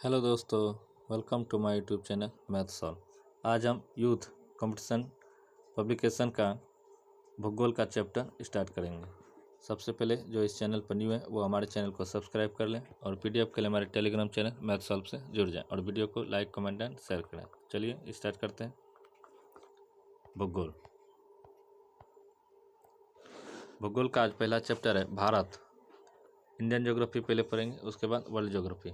Hello दोस्तों, welcome to my YouTube channel math solve. आज हम यूथ कंपटीशन पब्लिकेशन का भूगोल का चैप्टर स्टार्ट करेंगे। सबसे पहले जो इस चैनल पर न्यू है वो हमारे चैनल को सब्सक्राइब कर लें और पीडीएफ के लिए हमारे टेलीग्राम चैनल मैथ सॉल्व से जुड़ जाएं और वीडियो को लाइक कमेंट एंड शेयर करें। चलिए स्टार्ट करते हैं। भूगोल भूगोल का आज पहला चैप्टर है भारत। इंडियन ज्योग्राफी पहले पढ़ेंगे, उसके बाद वर्ल्ड ज्योग्राफी।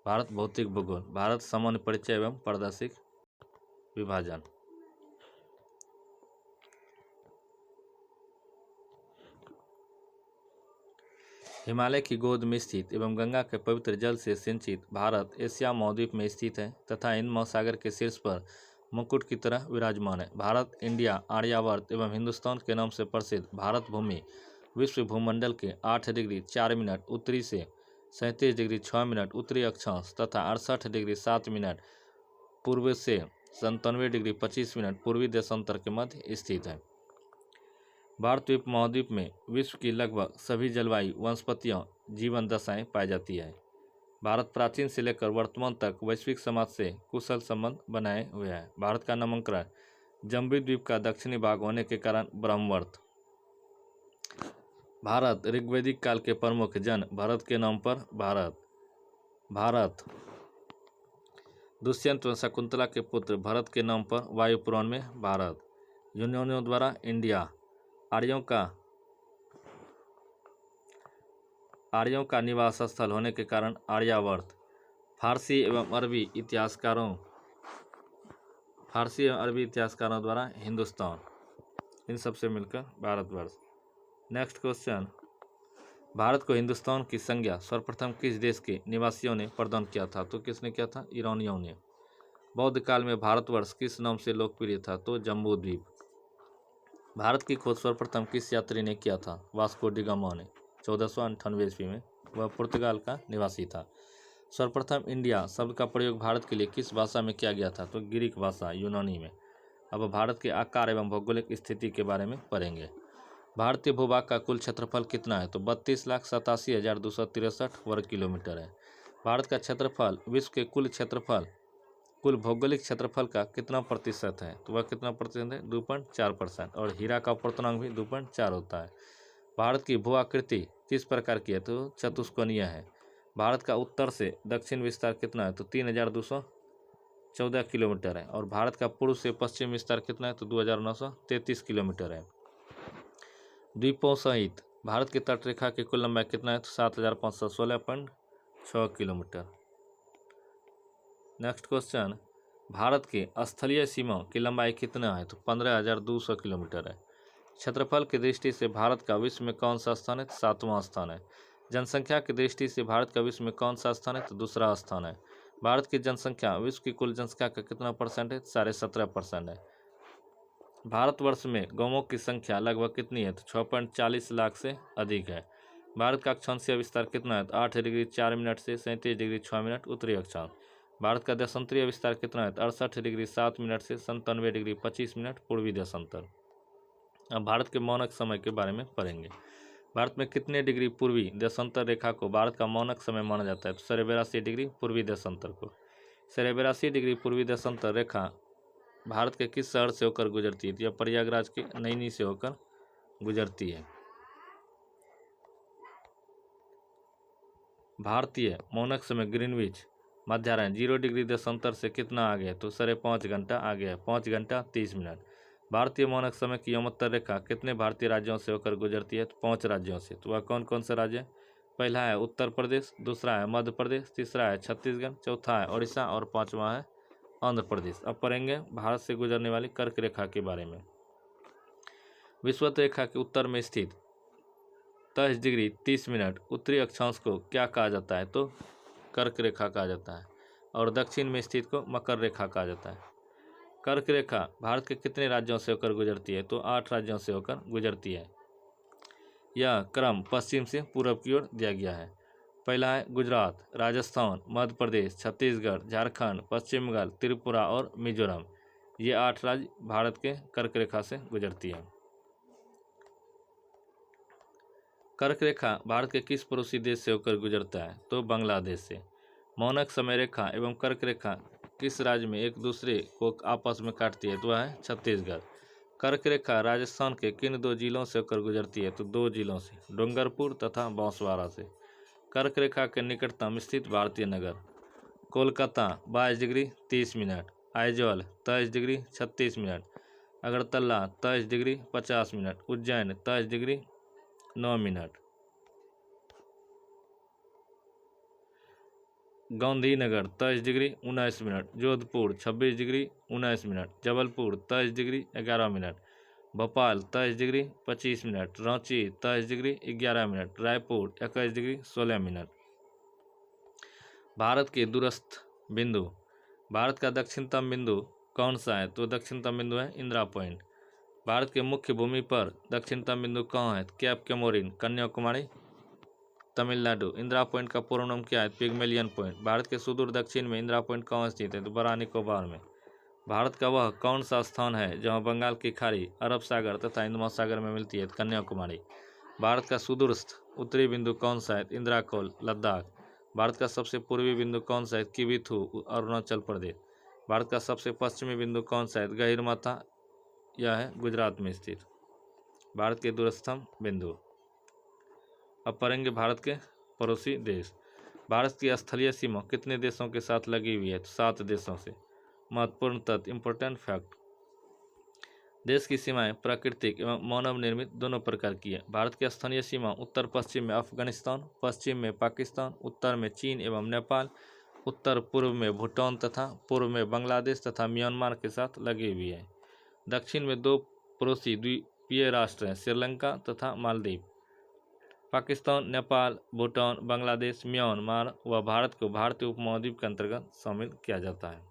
भारत भौतिक भूगोल, भारत सामान्य परिचय एवं पारदर्शिक विभाजन। हिमालय की गोद में स्थित एवं गंगा के पवित्र जल से सिंचित भारत एशिया महाद्वीप में स्थित है तथा हिंद महासागर के शीर्ष पर मुकुट की तरह विराजमान है। भारत, इंडिया, आर्यावर्त एवं हिंदुस्तान के नाम से प्रसिद्ध भारत भूमि विश्व भूमंडल के 8 डिग्री 4 मिनट उत्तरी से 37 डिग्री 6 मिनट उत्तरी अक्षांश तथा 68 डिग्री 7 मिनट पूर्व से 97 डिग्री 25 मिनट पूर्वी देशांतर के मध्य स्थित है। भारत द्वीप महाद्वीप में विश्व की लगभग सभी जलवायु वनस्पतियों जीवन दशाएं पाई जाती है। भारत प्राचीन से लेकर वर्तमान तक वैश्विक समाज से कुशल संबंध बनाए हुए है। भारत का नामकरण जम्बू द्वीप का दक्षिणी भाग होने के कारण ब्रह्मवर्त। भारत ऋग्वैदिक काल के प्रमुख जन भरत के नाम पर भारत दुष्यंत व शकुंतला के पुत्र भरत के नाम पर वायुपुराण में भारत। यूनानियों द्वारा इंडिया, आर्यों का निवास स्थल होने के कारण आर्यावर्त। फारसी एवं अरबी इतिहासकारों द्वारा हिंदुस्तान। इन सब से मिलकर भारतवर्ष। नेक्स्ट क्वेश्चन, भारत को हिंदुस्तान की संज्ञा सर्वप्रथम किस देश के निवासियों ने प्रदान किया था? तो किसने किया था? ईरानियों ने। बौद्ध काल में भारतवर्ष किस नाम से लोकप्रिय था? तो जम्बू द्वीप। भारत की खोज सर्वप्रथम किस यात्री ने किया था? वास्को डी गामा ने 1498 ईस्वी में। वह पुर्तगाल का निवासी था। सर्वप्रथम इंडिया शब्द का प्रयोग भारत के लिए किस भाषा में किया गया था? तो ग्रीक भाषा यूनानी में। अब भारत के आकार एवं भौगोलिक स्थिति के बारे में पढ़ेंगे। भारतीय भूभाग का कुल क्षेत्रफल कितना है? तो 32,87,263 वर्ग किलोमीटर है। भारत का क्षेत्रफल विश्व के कुल भौगोलिक क्षेत्रफल का कितना प्रतिशत है? तो वह कितना प्रतिशत है? 2.4%। और हीरा का अपवर्तनांक भी 2.4 होता है। भारत की भू आकृति किस प्रकार की है? तो चतुष्कोणीय है। भारत का उत्तर से दक्षिण विस्तार कितना है? तो 3,214 किलोमीटर है। और भारत का पूर्व से पश्चिम विस्तार कितना है? तो 2,933 किलोमीटर है। द्वीपों सहित भारत की तटरेखा की कुल लंबाई कितना है? तो 7,516.6 किलोमीटर। नेक्स्ट क्वेश्चन, भारत के स्थलीय सीमाओं की लंबाई कितना है? तो 15,200 किलोमीटर है। क्षेत्रफल की दृष्टि से भारत का विश्व में कौन सा स्थान है? तो 7वां स्थान है। जनसंख्या की दृष्टि से भारत का विश्व में कौन सा स्थान है? तो दूसरा स्थान है। भारत की जनसंख्या विश्व की कुल जनसंख्या का कितना परसेंट है? 17.5% है। भारतवर्ष में गांवों की संख्या लगभग कितनी है? तो 6.40 लाख से अधिक है। भारत का अक्षांशीय विस्तार कितना है? तो 8 डिग्री 4 मिनट से 37 डिग्री 6 मिनट उत्तरी अक्षांश। भारत का देशांतरीय विस्तार कितना है? तो 68 डिग्री 7 मिनट से 97 डिग्री 25 मिनट पूर्वी देशांतर। अब भारत के मानक समय के बारे में पढ़ेंगे। भारत में कितने डिग्री पूर्वी देशांतर रेखा को भारत का मानक समय माना जाता है? तो 82 डिग्री पूर्वी देशांतर को। 82 डिग्री पूर्वी देशांतर रेखा भारत के किस शहर से होकर गुजरती है? तो यह प्रयागराज के नैनी से होकर गुजरती है। भारतीय मानक समय ग्रीनविच मध्याह्न 0 डिग्री देशांतर से कितना आगे है? तो 5.5 घंटा आगे है, 5 घंटा 30 मिनट। भारतीय मानक समय की यमोत्तर रेखा कितने भारतीय राज्यों से होकर गुजरती है? तो 5 राज्यों से। तो वह कौन कौन से राज्य है? पहला है उत्तर प्रदेश, दूसरा है मध्य प्रदेश, तीसरा है छत्तीसगढ़, चौथा है उड़ीसा और पांचवा है आंध्र प्रदेश। अब पढ़ेंगे भारत से गुजरने वाली कर्क रेखा के बारे में। विषुवत रेखा के उत्तर में स्थित 23 डिग्री 30 मिनट उत्तरी अक्षांश को क्या कहा जाता है? तो कर्क रेखा कहा जाता है। और दक्षिण में स्थित को मकर रेखा कहा जाता है। कर्क रेखा भारत के कितने राज्यों से होकर गुजरती है? तो 8 राज्यों से होकर गुजरती है। यह क्रम पश्चिम से पूर्व की ओर दिया गया है। पहला है गुजरात, राजस्थान, मध्य प्रदेश, छत्तीसगढ़, झारखंड, पश्चिम बंगाल, त्रिपुरा और मिजोरम। ये 8 राज्य भारत के कर्क रेखा से गुजरती है। कर्क रेखा भारत के किस पड़ोसी देश से होकर गुजरता है? तो बांग्लादेश से। मानक समय रेखा एवं कर्क रेखा किस राज्य में एक दूसरे को आपस में काटती है? तो वह है छत्तीसगढ़। कर्क रेखा राजस्थान के किन दो जिलों से होकर गुजरती है? तो दो जिलों से, डूंगरपुर तथा बांसवाड़ा से। कर्क रेखा के निकटतम स्थित भारतीय नगर? Kolkata 22 degree 30 minute, Aizawl 23 degree 36 minute, Agartala 23 degree 50 minute, Ujjain 23 degree 9 minute. Gandhinagar 23 degree 19 minute, Jodhpur 26 degree 19 minute, Jabalpur 23 degree 11 minute, Bhopal 23 degree 25 minute, Ranchi 23 degree 11 minute, Raipur 21 degree 16 minute. Bharat के दूरस्थ बिंदु? भारत का दक्षिणतम बिंदु कौन सा है? तो दक्षिणतम बिंदु है इंदिरा पॉइंट। भारत के मुख्य भूमि पर दक्षिणतम बिंदु कहाँ है? Cap Comorin, Kanyakumari, Tamil Nadu. Indira point का पूर्ण नाम क्या है? Pygmalion point. भारत के सुदूर दक्षिण में इंदिरा पॉइंट कहाँ स्थित है? तो बड़ा निकोबार में। भारत का वह कौन सा स्थान है जहाँ बंगाल की खाड़ी, अरब सागर तथा हिंद महासागर में मिलती है? कन्याकुमारी। भारत का सुदूरस्थ उत्तरी बिंदु कौन सा है? इंदिराकोल, लद्दाख। भारत का सबसे पूर्वी बिंदु कौन सा है? किबिथु, अरुणाचल प्रदेश। भारत का सबसे पश्चिमी बिंदु कौन सा है? गहिरमाथा, यह है गुजरात में स्थित। भारत के दूरस्थम बिंदु। अब पढ़ेंगे भारत के पड़ोसी देश। भारत की स्थलीय सीमा कितने देशों के साथ लगी हुई है? तो 7 देशों से। महत्वपूर्ण तथ्य, इंपॉर्टेंट फैक्ट। देश की सीमाएं प्राकृतिक एवं मानव निर्मित दोनों प्रकार की है। भारत की स्थानीय सीमा उत्तर पश्चिम में अफगानिस्तान, पश्चिम में पाकिस्तान, उत्तर में चीन एवं नेपाल, उत्तर पूर्व में भूटान तथा पूर्व में बांग्लादेश तथा म्यांमार के साथ लगी हुई है। दक्षिण में 2 पड़ोसी द्वीपीय राष्ट्र हैं, श्रीलंका तथा मालदीव। पाकिस्तान, नेपाल, भूटान, बांग्लादेश, म्यांमार व भारत को भारतीय उपमहाद्वीप के अंतर्गत शामिल किया जाता है।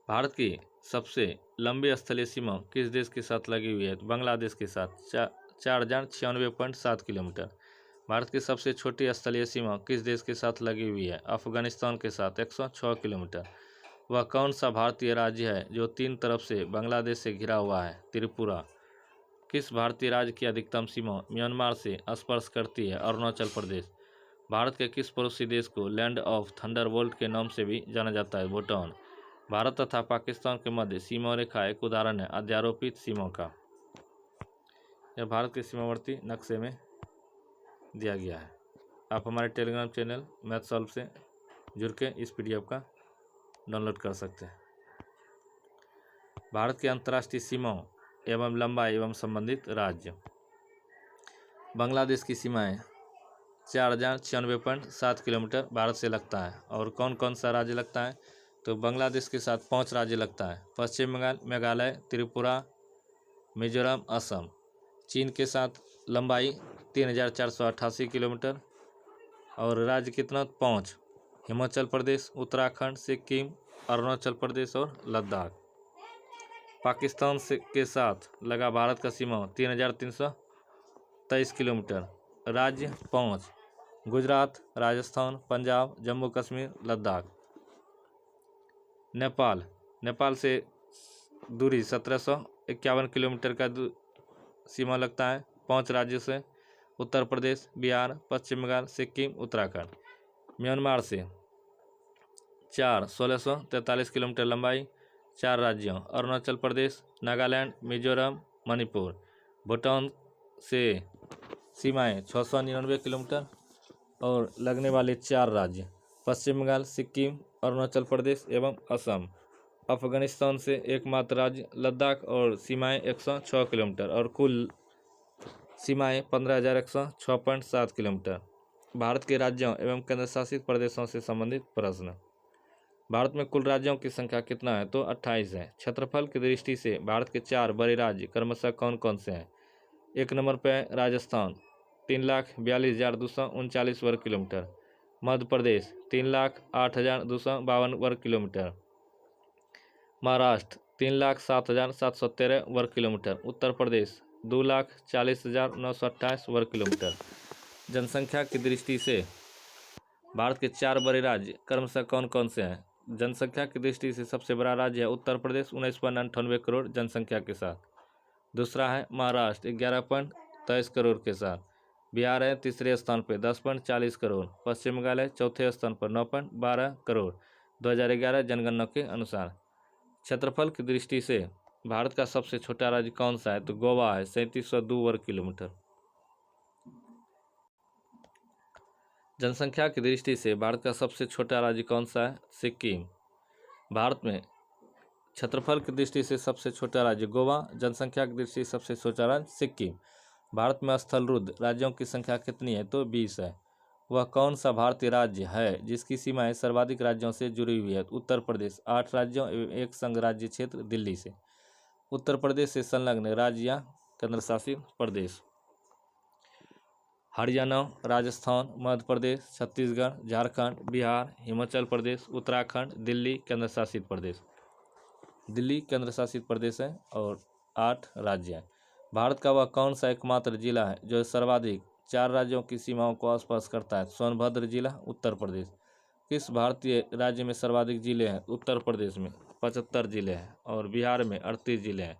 भारत की सबसे लंबी स्थलीय सीमा किस देश के साथ लगी हुई है? बांग्लादेश के साथ 4096.7 किलोमीटर। भारत की सबसे छोटी स्थलीय सीमा किस देश के साथ लगी हुई है? अफगानिस्तान के साथ 106 किलोमीटर। वह कौन सा भारतीय राज्य है जो 3 तरफ से बांग्लादेश से घिरा हुआ है? त्रिपुरा। किस भारतीय राज्य की अधिकतम सीमा म्यांमार से स्पर्श करती है? अरुणाचल प्रदेश। भारत के किस पड़ोसी देश को लैंड ऑफ थंडरबोल्ट के नाम से भी जाना जाता है? भूटान। भारत तथा पाकिस्तान के मध्य सीमा रेखा एक उदाहरण है अध्यारोपित सीमा का। यह भारत के सीमावर्ती नक्शे में दिया गया है। आप हमारे टेलीग्राम चैनल मैथ सॉल्व से जुड़ के इस PDF का डाउनलोड कर सकते हैं। भारत की अंतर्राष्ट्रीय सीमाओं एवं लंबाई एवं संबंधित राज्य। बांग्लादेश की सीमाएं 4096.7 किलोमीटर भारत से लगता है। और कौन कौन सा राज्य लगता है? तो बांग्लादेश के साथ 5 राज्य लगता है, पश्चिम बंगाल, मेघालय, त्रिपुरा, मिजोरम, असम। चीन के साथ लंबाई 3488 किलोमीटर और राज्य कितना? 5, हिमाचल प्रदेश, उत्तराखंड, सिक्किम, अरुणाचल प्रदेश और लद्दाख। पाकिस्तान के साथ लगा भारत का सीमा 3323 किलोमीटर, राज्य 5, गुजरात, राजस्थान, पंजाब, जम्मू कश्मीर, लद्दाख। नेपाल से दूरी 1751 किलोमीटर का सीमा लगता है 5 राज्यों से, उत्तर प्रदेश, बिहार, पश्चिम बंगाल, सिक्किम, उत्तराखंड। म्यांमार से 1643 किलोमीटर लंबाई, 4 राज्यों अरुणाचल प्रदेश, नागालैंड, मिजोरम, मणिपुर। भूटान से सीमाएं 699 किलोमीटर और लगने वाले 4 राज्य पश्चिम बंगाल, सिक्किम, अरुणाचल प्रदेश एवं असम। अफगानिस्तान से एकमात्र राज्य लद्दाख और सीमाएं 106 किलोमीटर और कुल सीमाएं 15,106.7 किलोमीटर। भारत के राज्यों एवं केंद्र शासित प्रदेशों से संबंधित प्रश्न। भारत में कुल राज्यों की संख्या कितना है? तो 28 है। क्षेत्रफल की दृष्टि से भारत के 4 बड़े राज्य क्रमशः कौन कौन से हैं? 1 नंबर पर राजस्थान 3,42,239 वर्ग किलोमीटर, मध्य प्रदेश 3,08,252 वर्ग किलोमीटर, महाराष्ट्र 3,07,713 वर्ग किलोमीटर, उत्तर प्रदेश 2,40,928 वर्ग किलोमीटर। जनसंख्या की दृष्टि से भारत के 4 बड़े राज्य क्रमशः कौन कौन से हैं? जनसंख्या की दृष्टि से सबसे बड़ा राज्य है उत्तर प्रदेश 19.98 करोड़ जनसंख्या के साथ। दूसरा है महाराष्ट्र 11.23 करोड़ के साथ। बिहार है तीसरे स्थान पर 10.40 करोड़। पश्चिम बंगाल है चौथे स्थान पर 9.12 करोड़ 2011 जनगणना के अनुसार। क्षेत्रफल की दृष्टि से भारत का सबसे छोटा राज्य कौन सा है? तो गोवा है 3702 वर्ग किलोमीटर। जनसंख्या की दृष्टि से भारत का सबसे छोटा राज्य कौन सा है? सिक्किम। भारत में क्षेत्रफल की दृष्टि से सबसे छोटा राज्य गोवा, जनसंख्या की दृष्टि से सबसे छोटा राज्य सिक्किम। भारत में स्थलरुद्ध राज्यों की संख्या कितनी है? तो 20 है। वह कौन सा भारतीय राज्य है जिसकी सीमाएं सर्वाधिक राज्यों से जुड़ी हुई है? उत्तर प्रदेश 8 राज्यों एवं एक संघ राज्य क्षेत्र दिल्ली से। उत्तर प्रदेश से संलग्न राज्य या केंद्र शासित प्रदेश हरियाणा, राजस्थान, मध्य प्रदेश, छत्तीसगढ़, झारखंड, बिहार, हिमाचल प्रदेश, उत्तराखंड, दिल्ली केंद्र शासित प्रदेश। दिल्ली केंद्र शासित प्रदेश है और 8 राज्य हैं। भारत का वह कौन सा एकमात्र जिला है जो सर्वाधिक 4 राज्यों की सीमाओं को स्पर्श करता है? सोनभद्र जिला, उत्तर प्रदेश। किस भारतीय राज्य में सर्वाधिक जिले हैं? उत्तर प्रदेश में 75 जिले हैं और बिहार में 38 जिले हैं।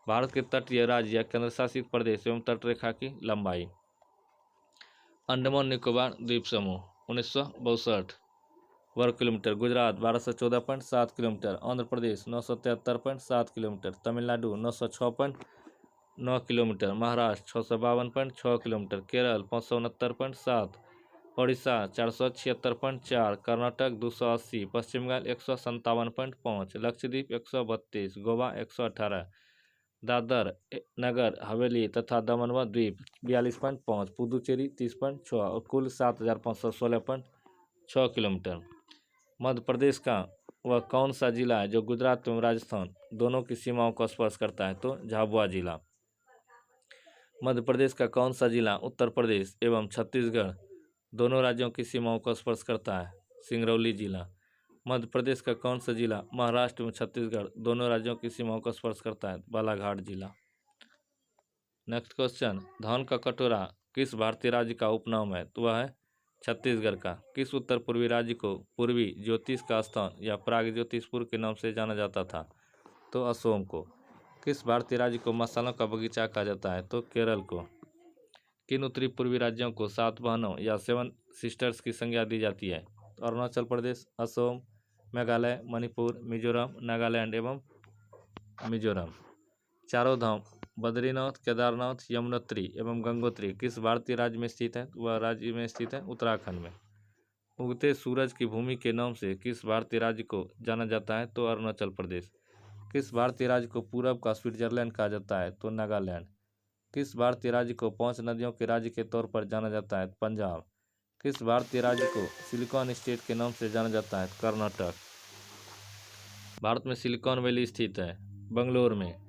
भारत के तटीय राज्य या केंद्र शासित प्रदेश एवं तटरेखा की लंबाई। अंडमान निकोबार द्वीप समूह 1962 वर्ग kilometre. Gujarat 1214.7 kilometre. Andhra Pradesh 973.7 kilometre. Tamil Nadu 906.9 kilometre. Maharashtra 652.6 kilometre. Kerala 569.7। Orissa 476.4। Karnataka 280। पश्चिम बंगाल 157.5। लक्षद्वीप 132। गोवा 118। दादर नगर हवेली तथा दमन व द्वीप 42.5। पुदुचेरी 30.6 और कुल 7516.6 किलोमीटर। मध्य प्रदेश का वह कौन सा जिला है जो गुजरात एवं राजस्थान दोनों की सीमाओं को स्पर्श करता है? तो झाबुआ जिला। मध्य प्रदेश का कौन सा जिला उत्तर प्रदेश एवं छत्तीसगढ़ दोनों राज्यों की सीमाओं को स्पर्श करता है? सिंगरौली जिला। मध्य प्रदेश का कौन सा जिला महाराष्ट्र एवं छत्तीसगढ़ दोनों राज्यों की सीमाओं को स्पर्श करता है? बालाघाट जिला। नेक्स्ट क्वेश्चन, धान का कटोरा किस भारतीय राज्य का उपनाम है? तो वह है छत्तीसगढ़ का। किस उत्तर पूर्वी राज्य को पूर्वी ज्योतिष का स्थान या प्राग ज्योतिषपुर के नाम से जाना जाता था? तो असोम को। किस भारतीय राज्य को मसालों का बगीचा कहा जाता है? तो केरल को। किन उत्तरी पूर्वी राज्यों को 7 बहनों या 7 सिस्टर्स की संज्ञा दी जाती है? तो अरुणाचल प्रदेश, असोम, मेघालय, मणिपुर, मिजोरम, नागालैंड एवं मिजोरम। चारों धाम बद्रीनाथ, केदारनाथ, यमुनोत्री एवं गंगोत्री किस भारतीय राज्य में स्थित है? वह राज्य में स्थित है उत्तराखंड में। उगते सूरज की भूमि के नाम से किस भारतीय राज्य को जाना जाता है? तो अरुणाचल प्रदेश। किस भारतीय राज्य को पूरब का स्विट्जरलैंड कहा जाता है? तो नागालैंड। किस भारतीय राज्य को 5 नदियों के राज्य के तौर पर जाना जाता है? पंजाब। किस भारतीय राज्य को सिलिकॉन स्टेट के नाम से जाना जाता है? कर्नाटक। भारत में सिलिकॉन वैली स्थित है बंगलोर में।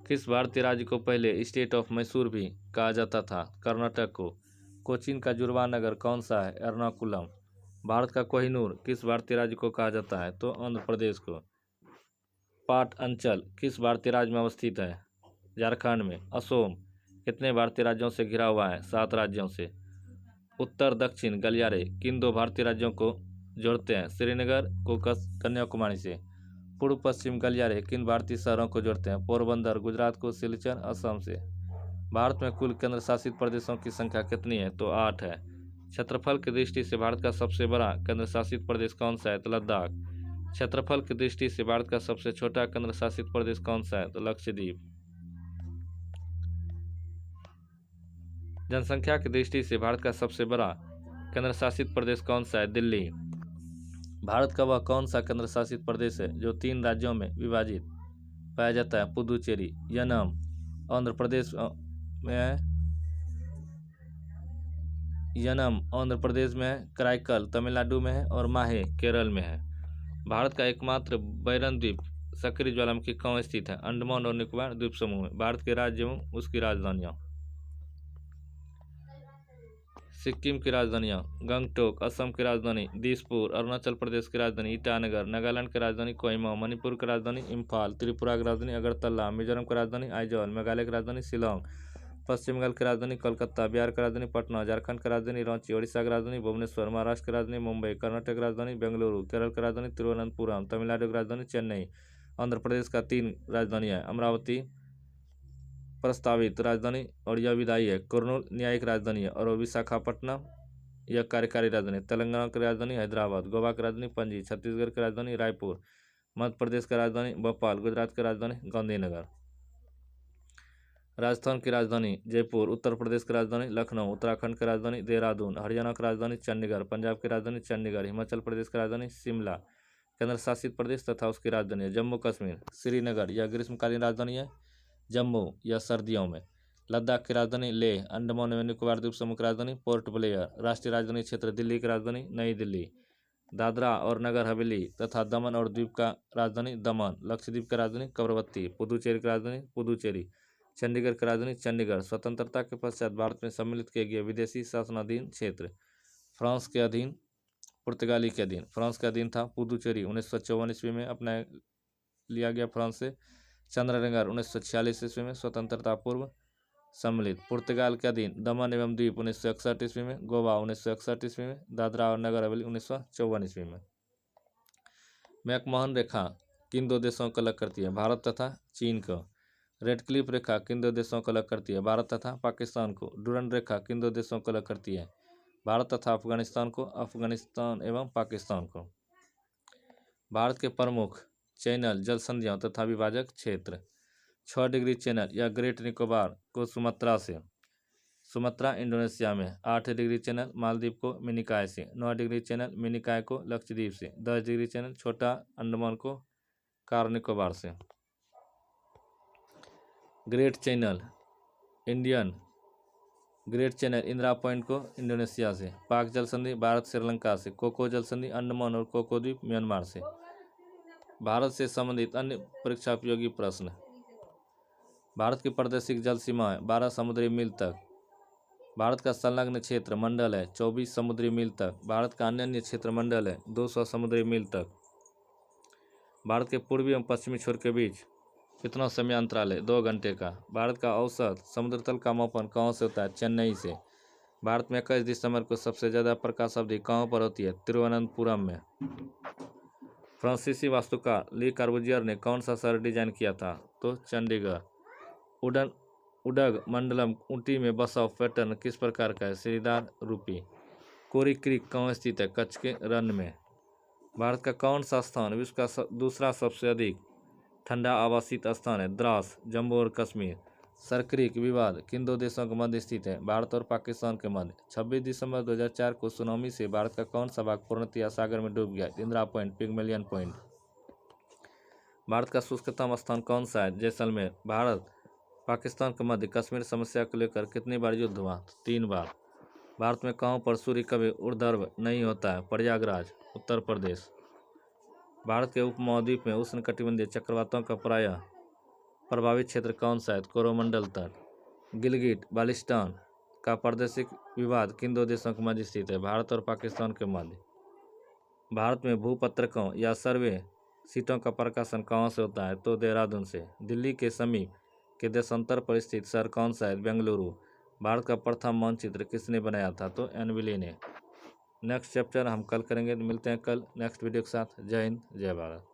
किस भारतीय राज्य को पहले स्टेट ऑफ मैसूर भी कहा जाता था? कर्नाटक को। कोचीन का जुड़वा नगर कौन सा है? एर्नाकुलम। भारत का कोहिनूर किस भारतीय राज्य को कहा जाता है? तो आंध्र प्रदेश को। पाट अंचल किस भारतीय राज्य में अवस्थित है? झारखंड में। असोम कितने भारतीय राज्यों से घिरा हुआ है? 7 राज्यों से। उत्तर दक्षिण गलियारे किन 2 भारतीय राज्यों को जोड़ते हैं? श्रीनगर को कन्याकुमारी से। पूर्व पश्चिम गलियारे किन भारतीय शहरों को जोड़ते हैं? पोरबंदर गुजरात को, सिलचर असम से। भारत में कुल केंद्र शासित प्रदेशों की संख्या कितनी है? तो 8 है। क्षेत्रफल की दृष्टि से भारत का सबसे बड़ा केंद्र शासित प्रदेश कौन सा है? तो लद्दाख। क्षेत्रफल की दृष्टि से भारत का सबसे छोटा केंद्र शासित प्रदेश कौन सा है? तो लक्षद्वीप। जनसंख्या की दृष्टि से भारत का सबसे बड़ा केंद्र शासित प्रदेश कौन सा है? दिल्ली। भारत का वह कौन सा केंद्र शासित प्रदेश है जो 3 राज्यों में विभाजित पाया जाता है? पुदुचेरी। यनम आंध्र प्रदेश में है, यनम आंध्र प्रदेश में है, कराईकल तमिलनाडु में है और माहे केरल में है। भारत का एकमात्र बैरन द्वीप सक्रिय ज्वालामुखी कहाँ स्थित है? अंडमान और निकोबार द्वीप समूह में। भारत के राज्य एवं उसकी राजधानियाँ। सिक्किम की राजधानियाँ गंगटोक, असम की राजधानी दिसपुर, अरुणाचल प्रदेश की राजधानी ईटानगर, नागालैंड की राजधानी कोहिमा, मणिपुर की राजधानी इम्फाल, त्रिपुरा की राजधानी अगरतला, मिजोरम की राजधानी आइजॉल, मेघालय की राजधानी शिलोंग, पश्चिम बंगाल की राजधानी कोलकाता, बिहार की राजधानी पटना, झारखंड की राजधानी रांची, ओडिशा की राजधानी भुवनेश्वर, महाराष्ट्र की राजधानी मुंबई, कर्नाटक की राजधानी बेंगलुरु, केरल की राजधानी तिरुवनंतपुरम, तमिलनाडु की राजधानी चेन्नई, आंध्र प्रदेश का 3 राजधानियाँ अमरावती, प्रस्तावित राजधानी और यह विधायी है। कुर्नूल न्यायिक राजधानी है और विशाखापट्टनम यह कार्यकारी राजधानी। तेलंगाना की राजधानी हैदराबाद। गोवा की राजधानी पणजी। छत्तीसगढ़ की राजधानी रायपुर। मध्य प्रदेश की राजधानी भोपाल। गुजरात की राजधानी गांधीनगर। राजस्थान की राजधानी जयपुर। उत्तर प्रदेश की राजधानी लखनऊ। उत्तराखंड की राजधानी देहरादून। हरियाणा की राजधानी चंडीगढ़। पंजाब की राजधानी चंडीगढ़। हिमाचल प्रदेश की राजधानी शिमला। केंद्र शासित प्रदेश तथा उसकी राजधानी है जम्मू कश्मीर। श्रीनगर यह ग्रीष्मकालीन राजधानी है। जम्मू यह सर्दियों में। लद्दाख की राजधानी लेह। अंडमान एवं निकोबार द्वीप समूह की राजधानी पोर्ट ब्लेयर। राष्ट्रीय राजधानी क्षेत्र दिल्ली की राजधानी नई दिल्ली। दादरा और नगर हवेली तथा दमन और द्वीप का राजधानी दमन। लक्षद्वीप की राजधानी कवरवत्ती। पुदुचेरी की राजधानी पुदुचेरी। चंडीगढ़ की राजधानी चंडीगढ़। स्वतंत्रता के पश्चात भारत में सम्मिलित किए गए विदेशी शासनाधीन क्षेत्र। फ्रांस के अधीन, पुर्तगाली के अधीन। फ्रांस के अधीन था पुदुचेरी 1954 ईस्वी में अपना लिया गया फ्रांस से। चंद्रनगर 1946 ईस्वी में स्वतंत्रता पूर्व सम्मिलित। पुर्तगाल के अधीन दमन एवं द्वीप 1961 ईस्वी में। गोवा 1961 ईस्वी में। दादरा और नगर हवेली 1954 ईस्वी में। मैकमोहन रेखा किन दो देशों को अलग करती है? भारत तथा चीन को। रेडक्लिफ रेखा किन दो देशों को अलग करती है? भारत तथा पाकिस्तान को। डूरंड रेखा किन दो देशों को अलग करती है? भारत तथा अफगानिस्तान को। अफगानिस्तान एवं पाकिस्तान को। भारत के प्रमुख चैनल जल संधियों तथा विभाजक क्षेत्र। 6 डिग्री चैनल या ग्रेट निकोबार को सुमात्रा से। सुमात्रा इंडोनेशिया में। 8 डिग्री चैनल मालदीव को मिनिकॉय से। 9 डिग्री चैनल मिनिकॉय को लक्षद्वीप से। 10 डिग्री चैनल छोटा अंडमान को कार निकोबार से। Great channel Indian great channel Indira point को इंडोनेशिया से। पाक जल संधि भारत श्रीलंका से। कोको जल संधि अंडमान और कोको द्वीप म्यांमार से। भारत से संबंधित अन्य परीक्षा उपयोगी प्रश्न। भारत की प्रादेशिक जल सीमा है 12 समुद्री मील तक। भारत का संलग्न क्षेत्र मंडल है 24 समुद्री मील तक। भारत का अन्य क्षेत्र मंडल है 200 समुद्री मील तक। भारत के पूर्वी एवं पश्चिमी छोर के बीच कितना समय अंतराल है? 2 घंटे का। भारत का औसत समुद्र तल का मापन कहाँ से होता है? चेन्नई से। भारत में 21 दिसंबर को सबसे ज़्यादा प्रकाश अवधि कहाँ पर होती है? तिरुवनंतपुरम में। फ्रांसीसी वास्तुकार ली कार्बूजियर ने कौन सा शहर डिजाइन किया था? तो चंडीगढ़। उडग मंडलम ऊटी में बसाव पैटर्न किस प्रकार का है? सीढ़ीदार रूपी। कोरी क्रीक कहाँ स्थित है? कच्छ के रण में। भारत का कौन सा स्थान विश्व का दूसरा सबसे अधिक ठंडा आवासित स्थान है? द्रास, जम्मू और कश्मीर। सरक्रिक विवाद किन दो देशों के मध्य स्थित है? भारत और पाकिस्तान के मध्य। 26 दिसंबर 2004 को सुनामी से भारत का कौन सा भाग पूर्णतया सागर में डूब गया? Indira point, Pygmalion point. Bharat का शुष्कतम स्थान कौन सा है? जैसलमेर। भारत पाकिस्तान के मध्य कश्मीर समस्या को लेकर कितनी बार युद्ध हुआ? 3 बार। भारत में कहाँ पर सूर्य कभी ऊर्ध्व नहीं होता है? प्रयागराज, उत्तर प्रदेश। भारत के उपमहाद्वीप में उष्णकटिबंधीय चक्रवातों का प्रायः प्रभावित क्षेत्र कौन सा है? कोरोमंडल तट। गिलगिट बाल्टिस्तान का प्रादेशिक विवाद किन दो देशों के मध्य स्थित है? भारत और पाकिस्तान के मध्य। भारत में भूपत्रकों या सर्वे सीटों का प्रकाशन कहाँ से होता है? तो देहरादून से। दिल्ली के समीप के देशांतर पर स्थित शहर कौन सा है? बेंगलुरु। भारत का प्रथम मानचित्र किसने बनाया था? तो एनविले ने। नेक्स्ट चैप्टर हम कल करेंगे। मिलते हैं कल नेक्स्ट वीडियो के साथ। जय हिंद, जय भारत।